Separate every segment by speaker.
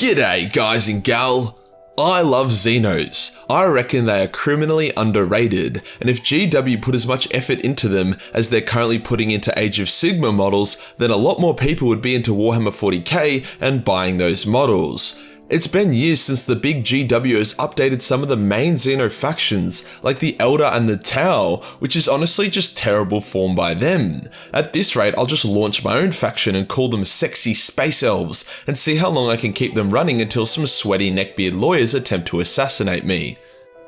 Speaker 1: G'day guys and gal. I love xenos. I reckon they are criminally underrated, and if GW put as much effort into them as they're currently putting into Age of Sigmar models, then a lot more people would be into Warhammer 40k and buying those models. It's been years since the big GW has updated some of the main Xeno factions, like the Elder and the Tau, which is honestly just terrible form by them. At this rate, I'll just launch my own faction and call them Sexy Space Elves, and see how long I can keep them running until some sweaty neckbeard lawyers attempt to assassinate me.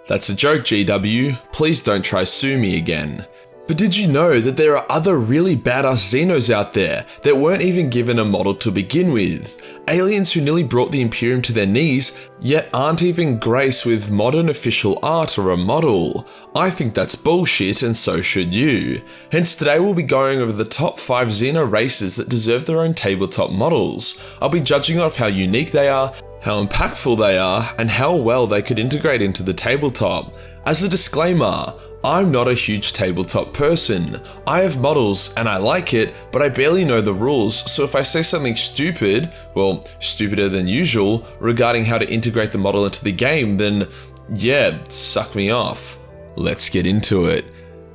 Speaker 1: That's a joke, GW. Please don't try sue me again. But did you know that there are other really badass Xenos out there that weren't even given a model to begin with? Aliens who nearly brought the Imperium to their knees, yet aren't even graced with modern official art or a model. I think that's bullshit, and so should you. Hence today we'll be going over the top 5 Xeno races that deserve their own tabletop models. I'll be judging off how unique they are, how impactful they are, and how well they could integrate into the tabletop. As a disclaimer, I'm not a huge tabletop person. I have models and I like it, but I barely know the rules, so if I say something stupid, well, stupider than usual, regarding how to integrate the model into the game, then yeah, suck me off. Let's get into it.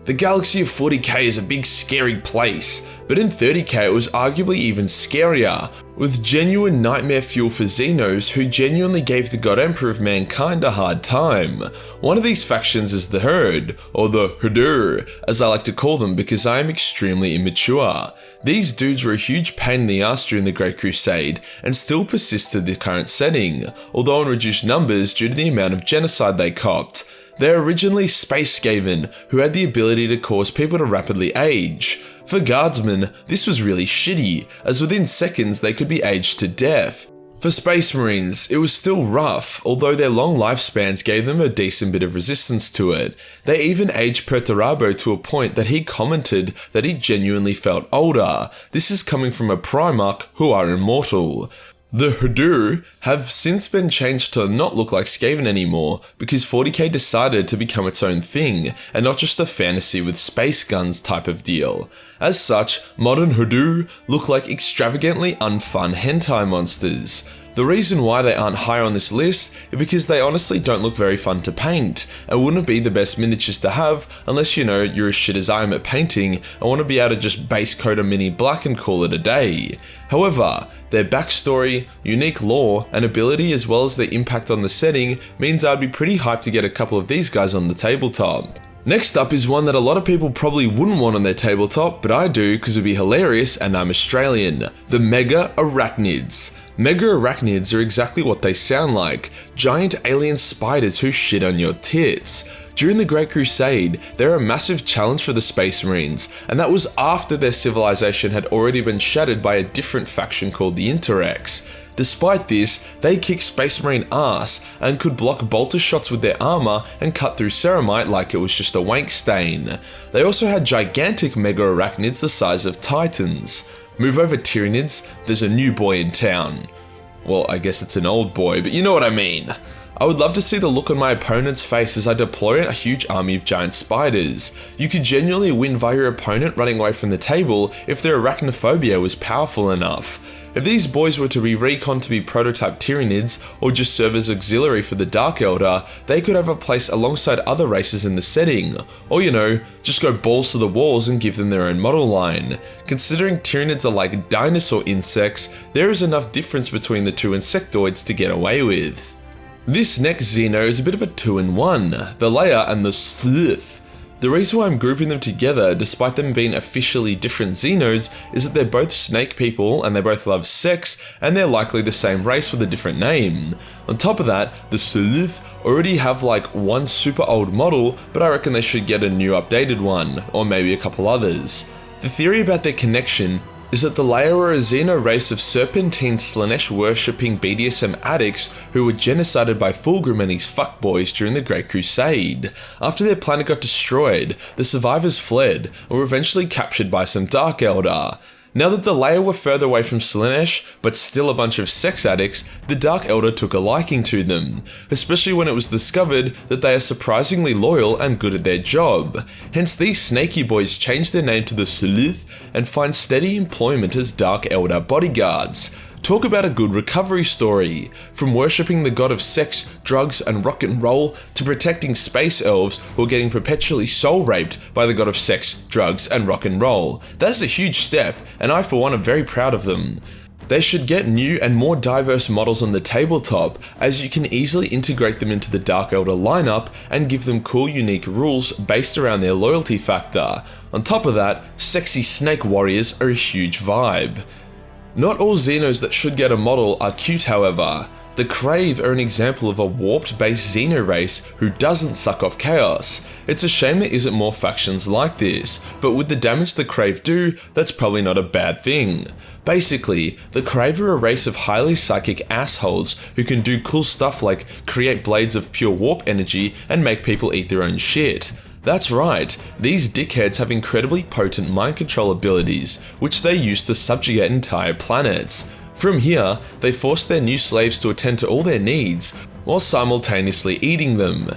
Speaker 1: The galaxy of 40k is a big scary place, but in 30k it was arguably even scarier, with genuine nightmare fuel for Xenos who genuinely gave the God Emperor of Mankind a hard time. One of these factions is the Herd, or the Hadoo, as I like to call them because I am extremely immature. These dudes were a huge pain in the ass during the Great Crusade, and still persist to the current setting, although in reduced numbers due to the amount of genocide they copped. They're originally Space Skaven, who had the ability to cause people to rapidly age. For Guardsmen, this was really shitty, as within seconds they could be aged to death. For Space Marines, it was still rough, although their long lifespans gave them a decent bit of resistance to it. They even aged Perturabo to a point that he commented that he genuinely felt older. This is coming from a Primarch who are immortal. The Hadoo have since been changed to not look like Skaven anymore because 40k decided to become its own thing and not just a fantasy with space guns type of deal. As such, modern Hadoo look like extravagantly unfun hentai monsters. The reason why they aren't higher on this list is because they honestly don't look very fun to paint and wouldn't be the best miniatures to have unless you're as shit as I am at painting and want to be able to just base coat a mini black and call it a day. However, their backstory, unique lore, and ability as well as their impact on the setting means I'd be pretty hyped to get a couple of these guys on the tabletop. Next up is one that a lot of people probably wouldn't want on their tabletop, but I do because it'd be hilarious and I'm Australian. The Mega Arachnids. Mega Arachnids are exactly what they sound like, giant alien spiders who shit on your tits. During the Great Crusade, they're a massive challenge for the Space Marines, and that was after their civilization had already been shattered by a different faction called the Interrex. Despite this, they kick Space Marine ass and could block bolter shots with their armor and cut through ceramite like it was just a wank stain. They also had gigantic Mega Arachnids the size of Titans. Move over Tyranids, there's a new boy in town. Well, I guess it's an old boy, but you know what I mean. I would love to see the look on my opponent's face as I deploy a huge army of giant spiders. You could genuinely win via your opponent running away from the table if their arachnophobia was powerful enough. If these boys were to be recon to be prototype Tyranids or just serve as auxiliary for the Dark Elder, they could have a place alongside other races in the setting. Or just go balls to the walls and give them their own model line. Considering Tyranids are like dinosaur insects, there is enough difference between the two insectoids to get away with. This next Xeno is a bit of a 2-in-1, the Layer and the Sleuth. The reason why I'm grouping them together, despite them being officially different Xenos, is that they're both snake people and they both love sex, and they're likely the same race with a different name. On top of that, the Sleuth already have like one super old model, but I reckon they should get a new updated one, or maybe a couple others. The theory about their connection is that the Layer were a Xeno race of serpentine Slanesh worshipping BDSM addicts who were genocided by Fulgrim and his fuckboys during the Great Crusade. After their planet got destroyed, the survivors fled and were eventually captured by some Dark Elder. Now that the Layer were further away from Slanesh, but still a bunch of sex addicts, the Dark Elder took a liking to them, especially when it was discovered that they are surprisingly loyal and good at their job. Hence these snaky boys changed their name to the Sleuth and find steady employment as Dark Elder bodyguards. Talk about a good recovery story. From worshipping the god of sex, drugs, and rock and roll to protecting space elves who are getting perpetually soul raped by the god of sex, drugs, and rock and roll. That's a huge step, and I for one am very proud of them. They should get new and more diverse models on the tabletop, as you can easily integrate them into the Dark Elder lineup and give them cool unique rules based around their loyalty factor. On top of that, sexy snake warriors are a huge vibe. Not all Xenos that should get a model are cute, however. The Crave are an example of a warped-based Xeno race who doesn't suck off chaos. It's a shame there isn't more factions like this, but with the damage the Crave do, that's probably not a bad thing. Basically, the Crave are a race of highly psychic assholes who can do cool stuff like create blades of pure warp energy and make people eat their own shit. That's right, these dickheads have incredibly potent mind control abilities, which they use to subjugate entire planets. From here, they force their new slaves to attend to all their needs, while simultaneously eating them.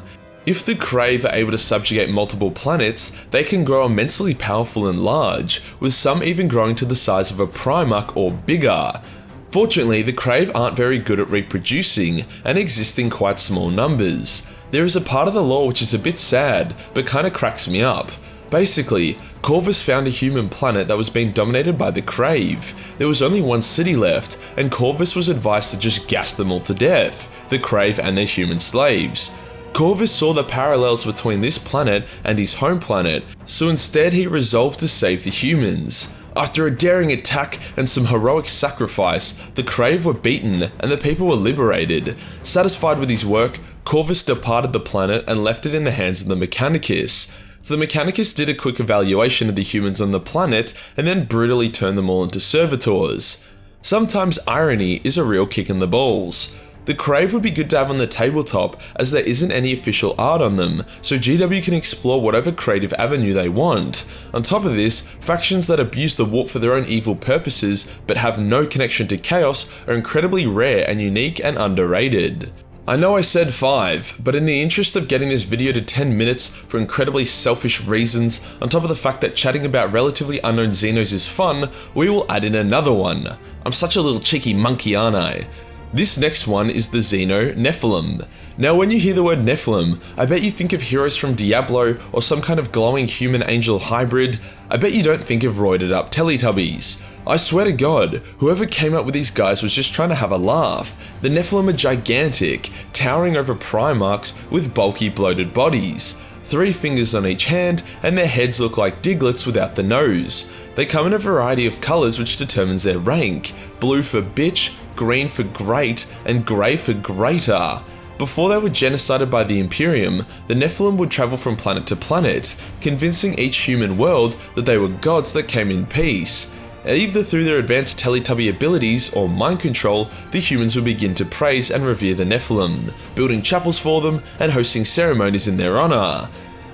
Speaker 1: If the Crave are able to subjugate multiple planets, they can grow immensely powerful and large, with some even growing to the size of a Primarch or bigger. Fortunately, the Crave aren't very good at reproducing, and exist in quite small numbers. There is a part of the lore which is a bit sad, but kinda cracks me up. Basically, Corvus found a human planet that was being dominated by the Crave. There was only one city left, and Corvus was advised to just gas them all to death, the Crave and their human slaves. Corvus saw the parallels between this planet and his home planet, so instead he resolved to save the humans. After a daring attack and some heroic sacrifice, the Crave were beaten and the people were liberated. Satisfied with his work, Corvus departed the planet and left it in the hands of the Mechanicus. The Mechanicus did a quick evaluation of the humans on the planet and then brutally turned them all into servitors. Sometimes irony is a real kick in the balls. The Crave would be good to have on the tabletop, as there isn't any official art on them, so GW can explore whatever creative avenue they want. On top of this, factions that abuse the warp for their own evil purposes but have no connection to chaos are incredibly rare and unique and underrated. I know I said 5, but in the interest of getting this video to 10 minutes for incredibly selfish reasons, on top of the fact that chatting about relatively unknown Xenos is fun, we will add in another one. I'm such a little cheeky monkey, aren't I? This next one is the Xeno Nephilim. Now when you hear the word Nephilim, I bet you think of heroes from Diablo or some kind of glowing human-angel hybrid. I bet you don't think of roided up Teletubbies. I swear to God, whoever came up with these guys was just trying to have a laugh. The Nephilim are gigantic, towering over Primarchs with bulky bloated bodies. 3 fingers on each hand, and their heads look like Diglets without the nose. They come in a variety of colours which determines their rank: blue for bitch, green for great, and grey for greater. Before they were genocided by the Imperium, the Nephilim would travel from planet to planet, convincing each human world that they were gods that came in peace. Either through their advanced Teletubby abilities or mind control, the humans would begin to praise and revere the Nephilim, building chapels for them and hosting ceremonies in their honour.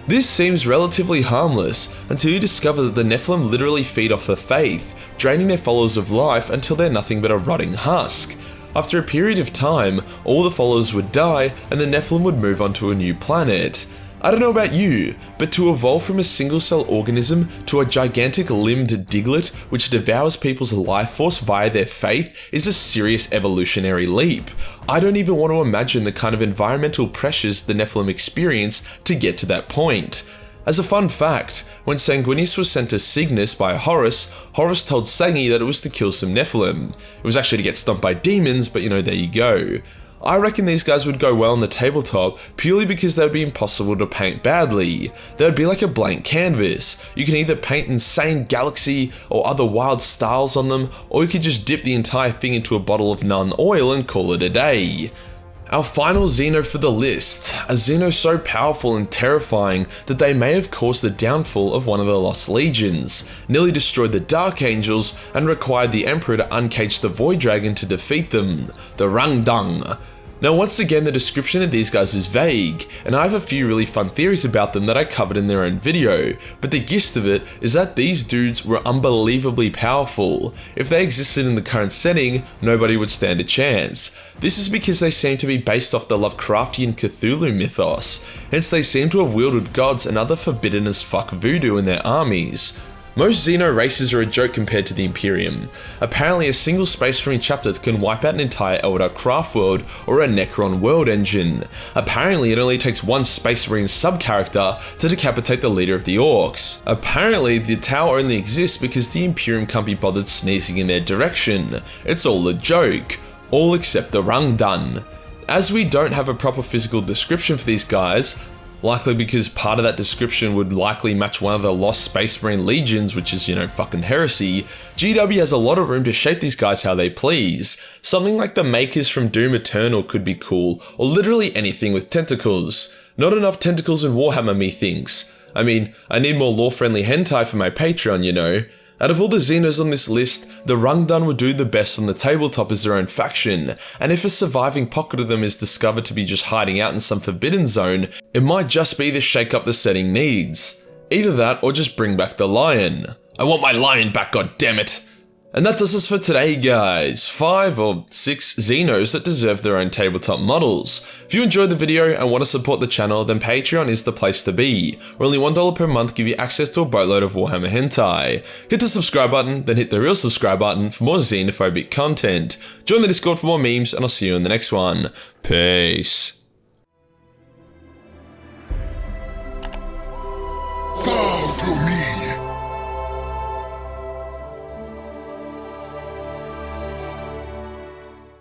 Speaker 1: This seems relatively harmless until you discover that the Nephilim literally feed off the faith, draining their followers of life until they're nothing but a rotting husk. After a period of time, all the followers would die and the Nephilim would move on to a new planet. I don't know about you, but to evolve from a single-cell organism to a gigantic limbed Diglet which devours people's life force via their faith is a serious evolutionary leap. I don't even want to imagine the kind of environmental pressures the Nephilim experience to get to that point. As a fun fact, when Sanguinius was sent to Cygnus by Horus, Horus told Sangi that it was to kill some Nephilim. It was actually to get stomped by demons, but you know, there you go. I reckon these guys would go well on the tabletop purely because they would be impossible to paint badly. They would be like a blank canvas. You can either paint insane galaxy or other wild styles on them, or you could just dip the entire thing into a bottle of Nun oil and call it a day. Our final Xeno for the list, a Xeno so powerful and terrifying that they may have caused the downfall of one of the Lost Legions, nearly destroyed the Dark Angels, and required the Emperor to uncage the Void Dragon to defeat them, the Ringeddong. Now once again, the description of these guys is vague, and I have a few really fun theories about them that I covered in their own video, but the gist of it is that these dudes were unbelievably powerful. If they existed in the current setting, nobody would stand a chance. This is because they seem to be based off the Lovecraftian Cthulhu mythos, hence they seem to have wielded gods and other forbidden as fuck voodoo in their armies. Most Xeno races are a joke compared to the Imperium. Apparently a single Space Marine chapter can wipe out an entire Eldar craft world or a Necron world engine. Apparently it only takes one Space Marine sub-character to decapitate the leader of the Orcs. Apparently the tower only exists because the Imperium can't be bothered sneezing in their direction. It's all a joke. All except the Ringeddong. As we don't have a proper physical description for these guys, likely because part of that description would likely match one of the lost Space Marine legions, which is, fucking heresy, GW has a lot of room to shape these guys how they please. Something like the Makers from Doom Eternal could be cool, or literally anything with tentacles. Not enough tentacles in Warhammer, methinks. I mean, I need more lore-friendly hentai for my Patreon, Out of all the Xenos on this list, the Ringeddong would do the best on the tabletop as their own faction, and if a surviving pocket of them is discovered to be just hiding out in some forbidden zone, it might just be the shake-up the setting needs. Either that or just bring back the lion. I want my lion back, goddammit! And that does us for today, guys. 5 or 6 Xenos that deserve their own tabletop models. If you enjoyed the video and want to support the channel, then Patreon is the place to be, where only $1 per month give you access to a boatload of Warhammer hentai. Hit the subscribe button, then hit the real subscribe button for more xenophobic content. Join the Discord for more memes, and I'll see you in the next one. Peace.